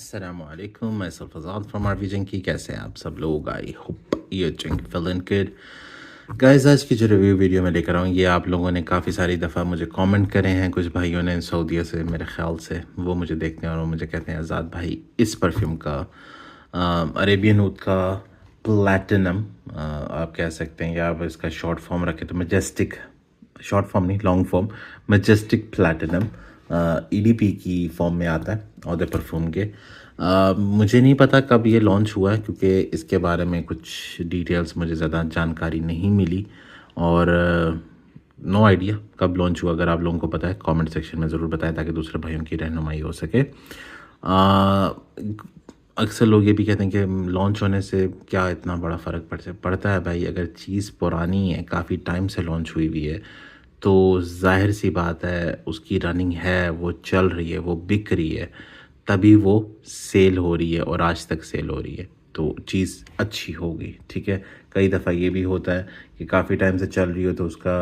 Assalamualaikum, myself Azad from RV Junkie। कैसे हैं आप सब लोग? I hope you are feeling good। Guys, आज की जो रिव्यू वीडियो मैं लेकर आऊँ, ये आप लोगों ने काफ़ी सारी दफ़ा मुझे कमेंट करे हैं। कुछ भाइयों ने सऊदीया से, मेरे ख्याल से वो मुझे देखते हैं और वो मुझे कहते हैं आज़ाद भाई इस परफ्यूम का, अरेबियन ऊद का प्लैटिनम, आप कह सकते हैं, या आप इसका शॉर्ट फॉर्म रखें तो मैजेस्टिक, शॉर्ट फॉर्म नहीं long form, majestic platinum EDP की फॉर्म में आता है और द परफ्यूम के। मुझे नहीं पता कब ये लॉन्च हुआ है, क्योंकि इसके बारे में कुछ डिटेल्स मुझे ज़्यादा जानकारी नहीं मिली और नो आइडिया कब लॉन्च हुआ। अगर आप लोगों को पता है कमेंट सेक्शन में ज़रूर बताएं ताकि दूसरे भाइयों की रहनुमाई हो सके। अक्सर लोग ये भी कहते हैं कि लॉन्च होने से क्या इतना बड़ा फ़र्क पड़ता है। भाई, अगर चीज़ पुरानी है, काफ़ी टाइम से लॉन्च हुई हुई है, तो जाहिर सी बात है उसकी रनिंग है, वो चल रही है, वो बिक रही है, तभी वो सेल हो रही है और आज तक सेल हो रही है, तो चीज़ अच्छी होगी। ठीक है, कई दफ़ा ये भी होता है कि काफ़ी टाइम से चल रही हो तो उसका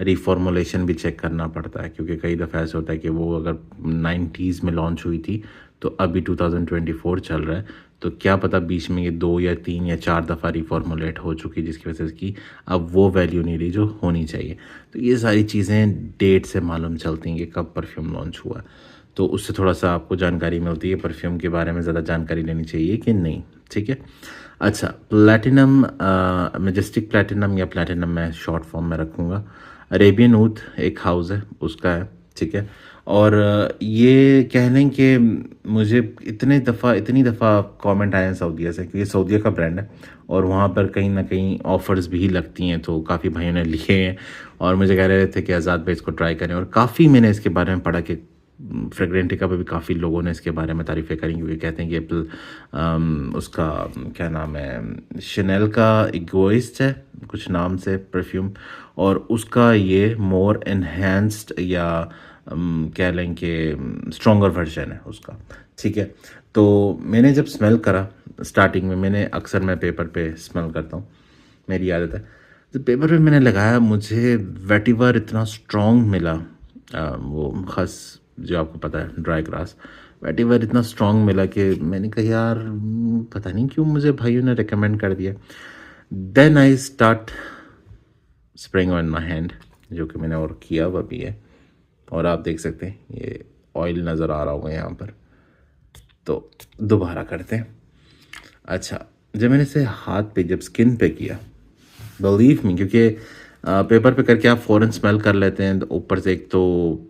रिफॉर्मुलेशन भी चेक करना पड़ता है, क्योंकि कई दफ़ा ऐसा होता है कि वो अगर 90s में लॉन्च हुई थी तो अभी 2024 चल रहा है, तो क्या पता बीच में ये 2 या 3 या 4 दफ़ा रिफॉर्मुलेट हो चुकी, जिसकी वजह से इसकी अब वो वैल्यू नहीं रही जो होनी चाहिए। तो ये सारी चीज़ें डेट से मालूम चलती हैं कि कब परफ्यूम लॉन्च हुआ, तो उससे थोड़ा सा आपको जानकारी मिलती है परफ्यूम के बारे में ज़्यादा जानकारी लेनी चाहिए कि नहीं। ठीक है, अच्छा, प्लैटिनम, मैजेस्टिक प्लैटिनम या प्लैटिनम मैं शॉर्ट फॉर्म में रखूँगा। अरेबियन ऊद एक हाउस है, उसका है। ठीक है, और ये कह लें कि मुझे इतनी दफ़ा कमेंट आए हैं सऊदीया से, क्योंकि सऊदीया का ब्रांड है और वहाँ पर कहीं ना कहीं ऑफ़र्स भी लगती हैं, तो काफ़ी भाइयों ने लिखे हैं और मुझे कह रहे थे कि आज़ाद भाई इसको ट्राई करें। और काफ़ी मैंने इसके बारे में पढ़ा कि फ्रेगरेंटिका पे भी काफ़ी लोगों ने इसके बारे में तारीफ़ें करी, क्योंकि कहते हैं कि उसका क्या नाम है, शनेल का इगोइस्ट है कुछ नाम से परफ्यूम, और उसका ये मोर एनहेंस्ड या कह लें कि स्ट्रॉन्गर वर्जन है उसका। ठीक है, तो मैंने जब स्मेल करा स्टार्टिंग में, मैं पेपर पे स्मेल करता हूँ, मेरी आदत है, तो पेपर पे मैंने लगाया, मुझे वेटिवर इतना स्ट्रॉन्ग मिला, वो खस जो आपको पता है ड्राई ग्रास, वेटिवर इतना स्ट्रॉन्ग मिला कि मैंने कहा यार पता नहीं क्यों मुझे भाइयों ने रिकमेंड कर दिया। Then I start spraying on my hand, जो कि मैंने और किया हुआ भी है, और आप देख सकते हैं ये ऑयल नज़र आ रहा होगा यहाँ पर, तो दोबारा करते हैं। अच्छा, जब मैंने इसे हाथ पे, जब स्किन पे किया, बिलीव मी, क्योंकि पेपर पे करके आप फ़ौरन स्मेल कर लेते हैं, तो ऊपर से एक तो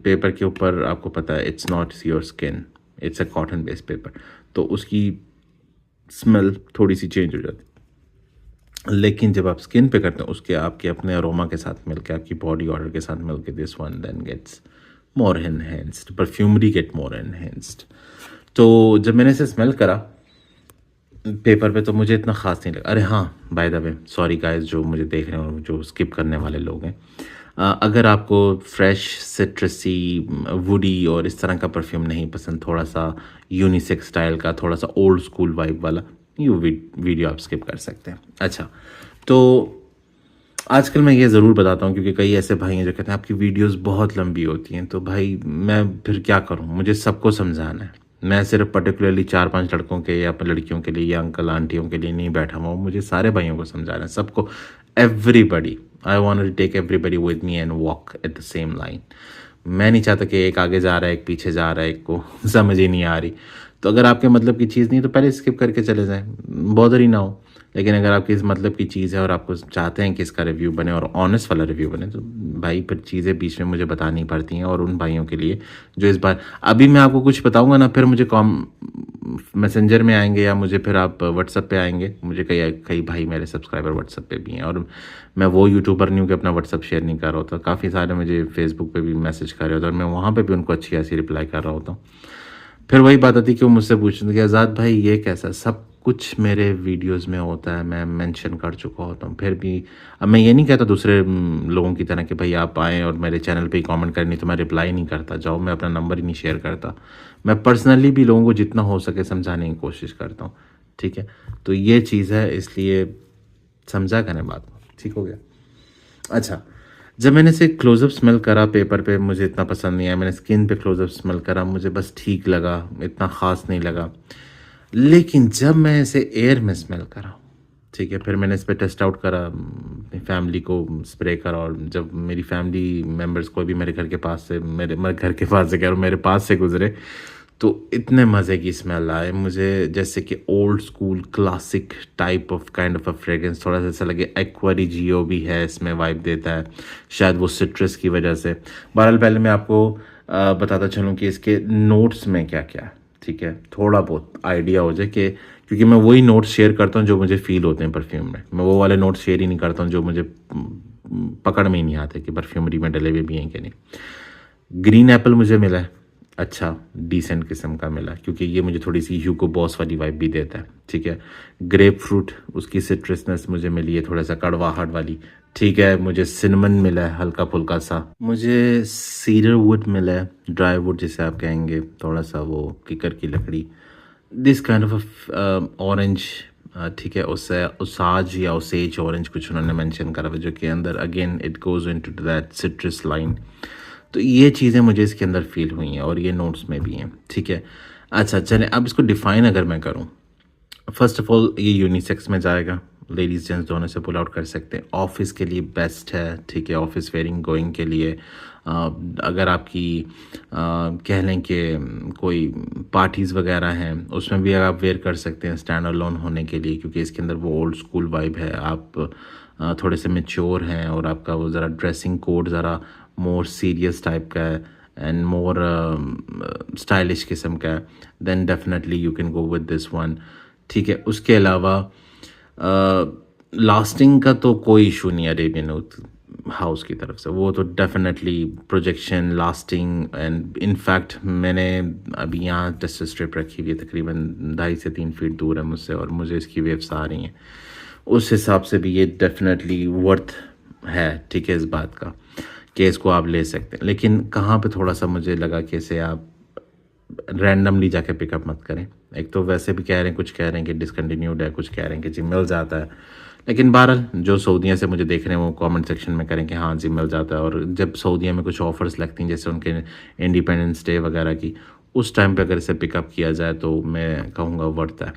पेपर के ऊपर आपको पता है it's not your skin, it's a cotton based paper, तो उसकी स्मेल थोड़ी सी चेंज हो जाती है। लेकिन जब आप स्किन पे करते हैं, उसके आपके अपने अरोमा के साथ मिलकर, आपकी बॉडी ऑर्डर के साथ मिलकर, this one then gets more enhanced, perfumery get more enhanced. तो जब मैंने इसे स्मेल करा पेपर पे, तो मुझे इतना ख़ास नहीं लगा। अरे हाँ, by the way, sorry guys जो मुझे देख रहे हो, जो स्किप करने वाले लोग हैं, अगर आपको फ्रेश सिट्रसी वुडी और इस तरह का परफ्यूम नहीं पसंद, थोड़ा सा यूनिसेक्स स्टाइल का, थोड़ा सा ओल्ड स्कूल वाइब वाला, ये वीडियो आप स्किप कर सकते हैं। अच्छा, तो आजकल मैं ये ज़रूर बताता हूँ, क्योंकि कई ऐसे भाई हैं जो कहते हैं आपकी वीडियोस बहुत लंबी होती हैं, तो भाई मैं फिर क्या करूँ, मुझे सबको समझाना है। मैं सिर्फ पर्टिकुलरली 4-5 लड़कों के या लड़कियों के लिए या अंकल आंटियों के लिए नहीं बैठा हुआ हूँ, मुझे सारे भाइयों को समझाना है, सबको, everybody. I want to take everybody with me and walk at the same line. मैं नहीं चाहता कि एक आगे जा रहा है, एक पीछे जा रहा है, एक को समझ ही नहीं आ रही। तो अगर आपके मतलब की चीज़ नहीं तो पहले स्किप करके चले जाएं, बॉदर ही ना हो। लेकिन अगर आपकी इस मतलब की चीज़ है और आपको चाहते हैं कि इसका रिव्यू बने और ऑनेस्ट वाला रिव्यू बने, तो भाई फिर चीज़ें बीच में मुझे बतानी पड़ती हैं। और उन भाइयों के लिए जो इस बार, अभी मैं आपको कुछ बताऊंगा ना, फिर मुझे मैसेंजर में आएंगे या मुझे फिर आप व्हाट्सएप पे आएंगे। मुझे कई भाई मेरे सब्सक्राइबर व्हाट्सएप पे भी हैं, और मैं वो यूट्यूबर नहीं हूँ कि अपना व्हाट्सएप शेयर नहीं कर रहा होता। काफ़ी सारे मुझे फेसबुक पे भी मैसेज कर रहे होते हैं और मैं वहाँ पे भी उनको अच्छी खासी रिप्लाई कर रहा होता हूँ। फिर वही बात आती कि वो मुझसे पूछते कि आज़ाद भाई ये कैसा, सब कुछ मेरे वीडियोस में होता है, मैं मेंशन कर चुका होता हूँ। फिर भी अब मैं ये नहीं कहता दूसरे लोगों की तरह कि भाई आप आएँ और मेरे चैनल पे ही कमेंट करें, नहीं तो मैं रिप्लाई नहीं करता, जाओ, मैं अपना नंबर ही नहीं शेयर करता। मैं पर्सनली भी लोगों को जितना हो सके समझाने की कोशिश करता हूँ। ठीक है, तो ये चीज़ है, इसलिए समझा करें बात। ठीक हो गया। अच्छा, जब मैंने इसे क्लोजअप स्मेल करा पेपर पे, मुझे इतना पसंद नहीं आया। मैंने स्किन पे क्लोजअप स्मेल करा, मुझे बस ठीक लगा, इतना ख़ास नहीं लगा। लेकिन जब मैं इसे एयर में स्मेल करा, ठीक है, फिर मैंने इस पे टेस्ट आउट करा, अपनी फैमिली को स्प्रे करा, और जब मेरी फैमिली मेंबर्स कोई भी मेरे घर के पास से, मैं घर के पास से कह रहा हूँ, मेरे पास से गुजरे, तो इतने मज़े की स्मेल आए मुझे, जैसे कि old school classic type of kind of a fragrance, थोड़ा सा ऐसा लगे एक्वारिजियो भी है इसमें, वाइब देता है, शायद वो सिट्रस की वजह से। बहरहाल पहले मैं आपको बताता चलूँ कि इसके नोट्स में क्या क्या है, ठीक है, थोड़ा बहुत आइडिया हो जाए कि, क्योंकि मैं वही नोट्स शेयर करता हूँ जो मुझे फील होते हैं परफ्यूम में, मैं वो वाले नोट्स शेयर ही नहीं करता हूँ जो मुझे पकड़ में ही नहीं आते कि परफ्यूमरी में डले हुए भी हैं कि नहीं। ग्रीन एप्पल मुझे मिला है, अच्छा डिसेंट किस्म का मिला, क्योंकि ये मुझे थोड़ी सी ह्यूगो बॉस वाली वाइब भी देता है, ठीक है। ग्रेप फ्रूट, उसकी सिट्रसनेस मुझे मिली है, थोड़ा सा कड़वाहट वाली, ठीक है। मुझे सिनेमन मिला है हल्का फुल्का सा, मुझे सीडर वुड मिला है, ड्राई वुड जिसे आप कहेंगे, थोड़ा सा वो किकर की लकड़ी, दिस काइंड ऑफ ऑरेंज, ठीक है, उससे उसाज या उसेज ऑरेंज कुछ उन्होंने मेंशन करा हुआ, जो कि अंदर again it goes into that citrus line. तो ये चीज़ें मुझे इसके अंदर फील हुई हैं और ये नोट्स में भी हैं, ठीक है। अच्छा चलें, अब इसको डिफ़ाइन अगर मैं करूँ, फर्स्ट ऑफ ऑल ये यूनिसेक्स में जाएगा, लेडीज़ जेंट्स दोनों से पुल आउट कर सकते हैं, ऑफिस के लिए बेस्ट है, ठीक है, ऑफिस वेयरिंग गोइंग के लिए। अगर आपकी कह लें कि कोई पार्टीज़ वगैरह हैं, उसमें भी आप वेयर कर सकते हैं स्टैंड अलोन होने के लिए, क्योंकि इसके अंदर वो ओल्ड स्कूल वाइब है, आप थोड़े से मेच्योर हैं और आपका वो ज़रा ड्रेसिंग कोड ज़रा मोर सीरियस टाइप का है एंड मोर स्टाइलिश किस्म का है, then definitely you can go with this one, ठीक है। उसके अलावा लास्टिंग का तो कोई इशू नहीं है अरेबियन हाउस की तरफ से, वो तो definitely projection lasting, and in fact मैंने अभी यहाँ टेस्ट स्ट्रिप रखी हुई है, तकरीबन 2.5 से 3 फीट दूर है मुझसे, और मुझे इसकी वेव्स आ रही हैं, उस हिसाब से भी ये डेफिनेटली वर्थ है, ठीक है, इस बात का कि इसको आप ले सकते हैं। लेकिन कहाँ पे थोड़ा सा मुझे लगा कि इसे आप रैंडमली जाके पिकअप मत करें, एक तो वैसे भी कह रहे हैं, कुछ कह रहे हैं कि डिसकंटिन्यूड है, कुछ कह रहे हैं कि जी मिल जाता है, लेकिन बहरहाल जो सऊदीया से मुझे देख रहे हैं वो कमेंट सेक्शन में करें कि हाँ जी मिल जाता है, और जब सऊदीया में कुछ ऑफर्स लगती हैं जैसे उनके इंडिपेंडेंस डे वगैरह की, उस टाइम पे अगर इसे पिकअप किया जाए तो मैं कहूँगा वर्थ है।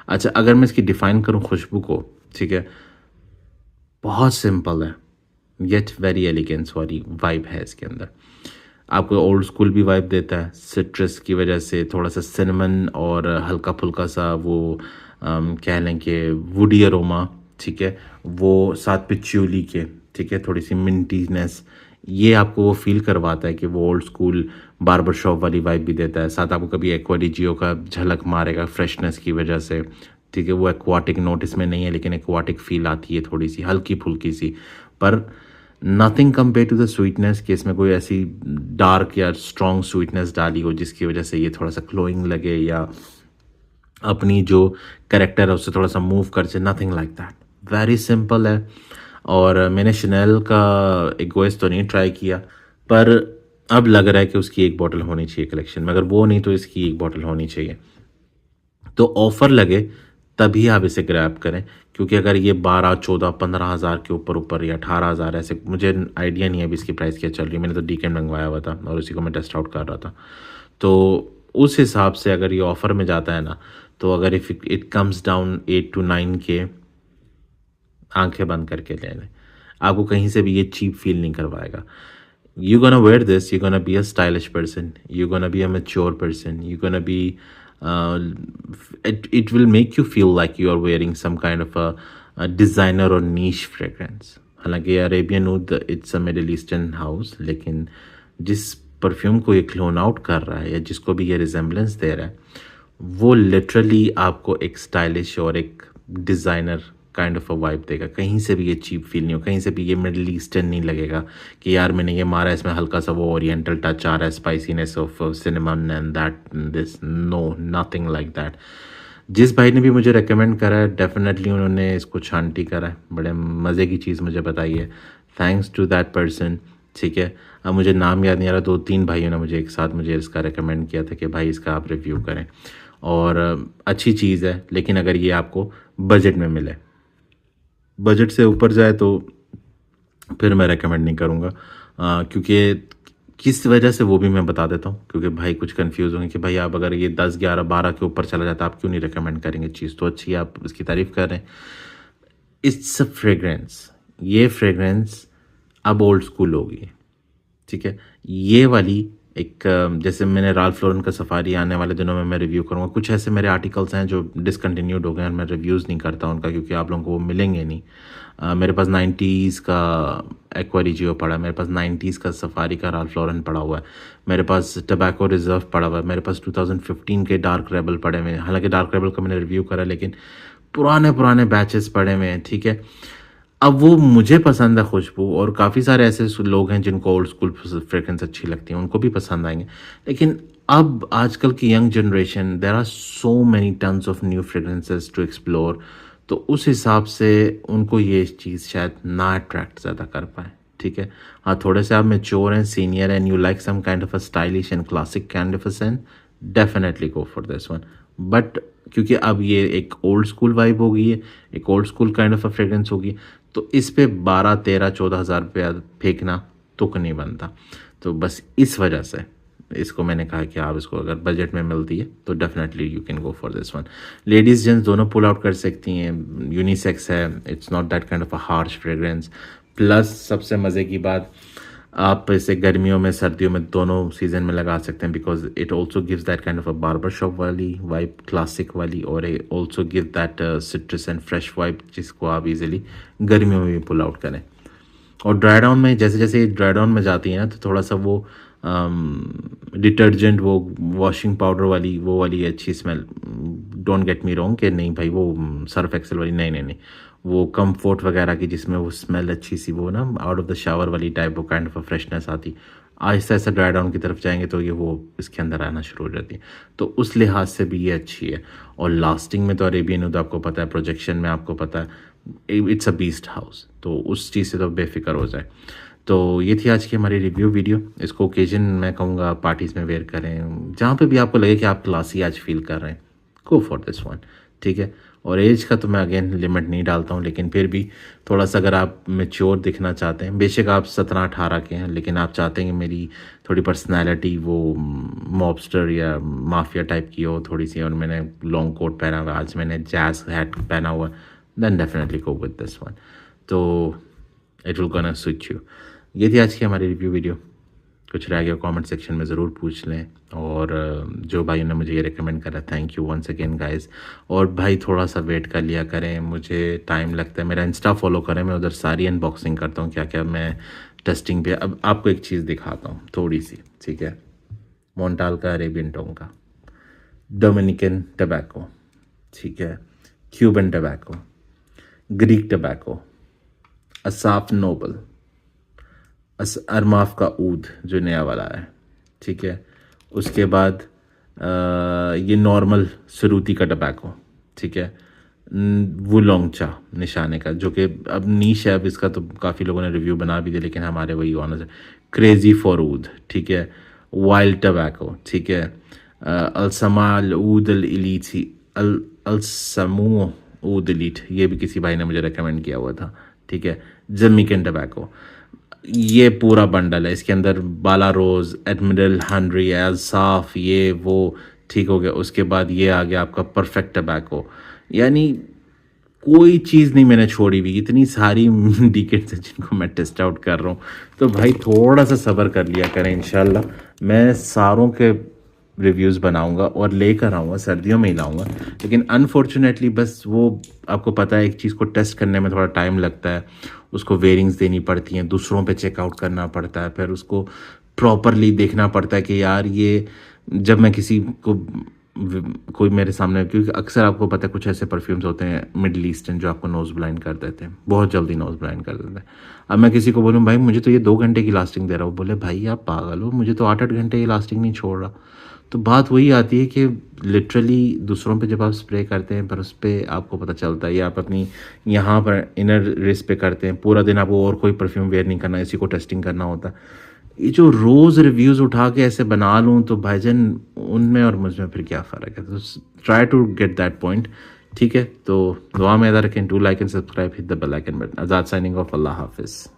अच्छा अगर मैं इसकी डिफ़ाइन करूँ खुशबू को, ठीक है, बहुत सिंपल है, येट वेरी एलिगेंस वाली वाइब है इसके अंदर, आपको ओल्ड स्कूल भी वाइब देता है, सिट्रस की वजह से थोड़ा सा सिनेमन और हल्का फुल्का सा वो कह लें कि वुडी अरोमा, ठीक है, वो साथ पिच्यूली के, ठीक है, थोड़ी सी मिंटीनेस, ये आपको वो फील करवाता है कि वो ओल्ड स्कूल बार्बर शॉप वाली वाइब भी देता है, साथ आपको कभी एक्वाडिजियो का झलक मारेगा फ्रेशनेस की वजह से, ठीक है, वो एक्वाटिक नोट इसमें नहीं है, लेकिन एक्वाटिक फील आती है थोड़ी सी हल्की फुल्की सी, पर nothing compare to the sweetness कि इसमें कोई ऐसी डार्क या स्ट्रॉन्ग स्वीटनेस डाली हो जिसकी वजह से ये थोड़ा सा क्लोइंग लगे या अपनी जो करेक्टर है उससे थोड़ा सा मूव कर जाए, nothing like that, very simple है। और मैंने शनेल का इगोइस तो नहीं ट्राई किया, पर अब लग रहा है कि उसकी एक बॉटल होनी चाहिए कलेक्शन में, अगर वो नहीं तो इसकी एक बॉटल होनी चाहिए, तो ऑफ़र लगे तभी आप इसे ग्रैब करें, क्योंकि अगर ये 12, 14, 15 हज़ार के ऊपर या 18 हज़ार, ऐसे मुझे आइडिया नहीं है अभी इसकी प्राइस क्या चल रही है, मैंने तो डीकेन मंगवाया हुआ था और उसी को मैं टेस्ट आउट कर रहा था, तो उस हिसाब से अगर ये ऑफ़र में जाता है ना, तो अगर if it comes down 8 to 9 के, आंखें बंद करके ले लें, आपको कहीं से भी ये चीप फील नहीं करवाएगा। You're gonna wear this, you're gonna be a stylish person, you're gonna be a mature person, you're gonna be uh, it will make you feel like you are wearing some kind of a designer or niche fragrance। हालांकि Arabian ud it's a middle eastern house, लेकिन जिस perfume को ये clone out कर रहा है या जिसको भी ये रिजेम्बलेंस दे रहा है, वो लिटरली आपको एक स्टाइलिश और एक designer kind of a vibe देगा, कहीं से भी ये चीप फील नहीं हो, कहीं से भी ये मिडल ईस्टर्न नहीं लगेगा कि यार मैंने ये मारा, इसमें हल्का सा वो ओरिएंटल टच आ रहा है, spiciness of cinnamon and that this, no nothing like that. जिस भाई ने भी मुझे रेकमेंड करा है, डेफिनेटली उन्होंने इसको छांटी करा है, बड़े मज़े की चीज़ मुझे बताई है, थैंक्स टू दैट पर्सन, ठीक है। अब मुझे नाम याद नहीं आ रहा, 2-3 भाइयों ने मुझे एक साथ मुझे इसका रेकमेंड किया था कि भाई इसका आप रिव्यू करें, और अच्छी चीज़ है, लेकिन अगर ये आपको बजट में मिले, बजट से ऊपर जाए तो फिर मैं रेकमेंड नहीं करूँगा, क्योंकि किस वजह से वो भी मैं बता देता हूँ, क्योंकि भाई कुछ कंफ्यूज होंगे कि भाई आप अगर ये 10, 11, 12 के ऊपर चला जाता आप क्यों नहीं रिकमेंड करेंगे, चीज़ तो अच्छी है, आप इसकी तारीफ़ कर रहे हैं। इट्स अ फ्रेग्रेंस, ये फ्रेग्रेंस अब ओल्ड स्कूल होगी, ठीक है। ये वाली एक जैसे मैंने राल्फ लॉरेन का सफारी आने वाले दिनों में मैं रिव्यू करूँगा। कुछ ऐसे मेरे आर्टिकल्स हैं जो डिसकंटिन्यूड हो गए और मैं रिव्यूज़ नहीं करता उनका, क्योंकि आप लोगों को वो मिलेंगे नहीं। मेरे पास 90s का एक्वारिजियो पड़ा है, मेरे पास 90s का सफारी का राल्फ लॉरेन पड़ा हुआ है, मेरे पास टबैको रिजर्व पड़ा हुआ है, मेरे पास 2015 के डार्क रेबल पड़े हुए हैं। हालांकि डार्क रेबल का मैंने रिव्यू करा, लेकिन पुराने पुराने बैचेस पड़े हुए हैं, ठीक है। अब वो मुझे पसंद है खुशबू, और काफ़ी सारे ऐसे लोग हैं जिनको ओल्ड स्कूल फ्रेग्रेंस अच्छी लगती है, उनको भी पसंद आएंगे। लेकिन अब आजकल की young generation, there are so many tons of new fragrances to explore, तो उस हिसाब से उनको ये चीज़ शायद ना अट्रैक्ट ज़्यादा कर पाए, ठीक है। हाँ, थोड़े से आप मेच्योर हैं, senior and you like some kind of a stylish and classic kind of a scent, definitely go for this one. But क्योंकि अब ये एक ओल्ड स्कूल वाइब हो गई है, एक old school kind of a fragrance होगी, तो इस पे 12, 13, 14 हज़ार रुपया फेंकना तुक नहीं बनता। तो बस इस वजह से इसको मैंने कहा कि आप इसको अगर बजट में मिलती है तो definitely you can go for this one. Ladies gents दोनों पुल आउट कर सकती हैं, यूनिसेक्स है, it's not that kind of a harsh fragrance. Plus सबसे मज़े की बात, आप इसे गर्मियों में सर्दियों में दोनों सीजन में लगा सकते हैं, because it also gives that kind of a barber shop वाली वाइब, क्लासिक वाली, और also give that citrus and fresh vibe, जिसको आप इजीली गर्मियों में भी पुल आउट करें। और ड्राई डाउन में जैसे जैसे ड्राई डाउन में जाती है ना, तो थोड़ा सा वो डिटर्जेंट, वो वॉशिंग पाउडर वाली, वो वाली अच्छी smell, don't get me wrong कि नहीं भाई वो सर्फ एक्सेल वाली, नहीं नहीं नहीं, वो कम्फर्ट वगैरह की जिसमें वो स्मेल अच्छी सी, वो ना आउट ऑफ द शावर वाली टाइप, वो काइंड ऑफ अ फ्रेशनेस आती। आहिस्ता आहिस्ता ड्राई डाउन की तरफ जाएंगे तो ये वो इसके अंदर आना शुरू हो जाती है, तो उस लिहाज से भी ये अच्छी है। और लास्टिंग में तो अरेबियन ऊद आपको पता है, प्रोजेक्शन में आपको पता है, इट्स अ बीस्ट हाउस, तो उस चीज़ से तो बेफिक्र हो जाए। तो ये थी आज की हमारी रिव्यू वीडियो। इसको ओकेजन मैं कहूँगा पार्टीज़ में वेयर करें, जहाँ पे भी आपको लगे कि आप क्लासी आज फील कर रहे हैं, गो फॉर दिस वन, ठीक है। और एज का तो मैं अगेन लिमिट नहीं डालता हूँ, लेकिन फिर भी थोड़ा सा अगर आप मेच्योर दिखना चाहते हैं, बेशक आप 17-18 के हैं, लेकिन आप चाहते हैं कि मेरी थोड़ी पर्सनैलिटी वो मॉबस्टर या माफिया टाइप की हो थोड़ी सी, और मैंने लॉन्ग कोट पहना हुआ, आज मैंने जैज हैट पहना हुआ, then definitely go with this one, तो it will gonna suit you. ये थी आज की हमारी रिव्यू वीडियो। कुछ रह गया कमेंट सेक्शन में ज़रूर पूछ लें, और जो भाई ने मुझे ये रिकमेंड करा, thank you once again guys. और भाई थोड़ा सा वेट कर लिया करें, मुझे टाइम लगता है, मेरा इंस्टा फॉलो करें, मैं उधर सारी अनबॉक्सिंग करता हूँ, क्या क्या मैं टेस्टिंग पे। अब आपको एक चीज़ दिखाता हूँ थोड़ी सी, ठीक है। मोन्टाल का अरेबियन टोंका, डोमिनिकन टबैको, ठीक है, Cuban tobacco, Greek tobacco, Asaf Nobel, अरमाफ का ऊद जो नया वाला है, ठीक है। उसके बाद ये नॉर्मल सरूती का टबैको, ठीक है। वुलोंगचा निशाने का, जो कि अब नीश है, अब इसका तो काफ़ी लोगों ने रिव्यू बना भी दिया, लेकिन हमारे वही ऑनर्स है। क्रेजी फॉर ऊद, ठीक है। वाइल्ड टबैको, ठीक है। अलसमाल ऊद इलीची, अलसमू ऊद इलीट, ये भी किसी भाई ने मुझे रेकमेंड किया हुआ था, ठीक है। जमीकन टबैको, ये पूरा बंडल है, इसके अंदर बाला रोज़, एडमिरल हनरी, एल्साफ, ये वो, ठीक हो गया। उसके बाद ये आ गया आपका परफेक्ट टबैको, यानी कोई चीज़ नहीं मैंने छोड़ी हुई, इतनी सारी डिकेट्स हैं जिनको मैं टेस्ट आउट कर रहा हूँ। तो भाई थोड़ा सा सब्र कर लिया करें, इंशाल्लाह मैं सारों के रिव्यूज़ बनाऊंगा और लेकर आऊँगा, सर्दियों में ही लाऊंगा। लेकिन अनफॉर्चुनेटली बस वो आपको पता है, एक चीज़ को टेस्ट करने में थोड़ा टाइम लगता है, उसको वेयरिंग्स देनी पड़ती हैं, दूसरों पे चेकआउट करना पड़ता है, फिर उसको प्रॉपरली देखना पड़ता है कि यार ये, जब मैं किसी को कोई मेरे सामने, क्योंकि अक्सर आपको पता है कुछ ऐसे परफ्यूम्स होते हैं मिडल ईस्टर्न जो आपको नोज़ ब्लाइंड कर देते हैं, बहुत जल्दी नोज़ ब्लाइंड कर देते हैं। अब मैं किसी को बोलूँ भाई मुझे तो ये 2 घंटे की लास्टिंग दे रहा हूँ, बोले भाई आप पागल हो, मुझे तो 8-8 घंटे की लास्टिंग नहीं छोड़ रहा। तो बात वही आती है कि लिटरली दूसरों पे जब आप स्प्रे करते हैं, पर उस पर आपको पता चलता है, या आप अपनी यहाँ पर इनर रेस पे करते हैं, पूरा दिन आपको और कोई परफ्यूम वेयर नहीं करना, इसी को टेस्टिंग करना होता है। ये जो रोज़ रिव्यूज़ उठा के ऐसे बना लूँ, तो भाईजान उनमें और मुझ में फिर क्या फ़र्क है। तो try to get that point, ठीक है। तो दुआ में याद रखें, do like and subscribe, hit the bell icon button. Azad signing off, Allah हाफिज़।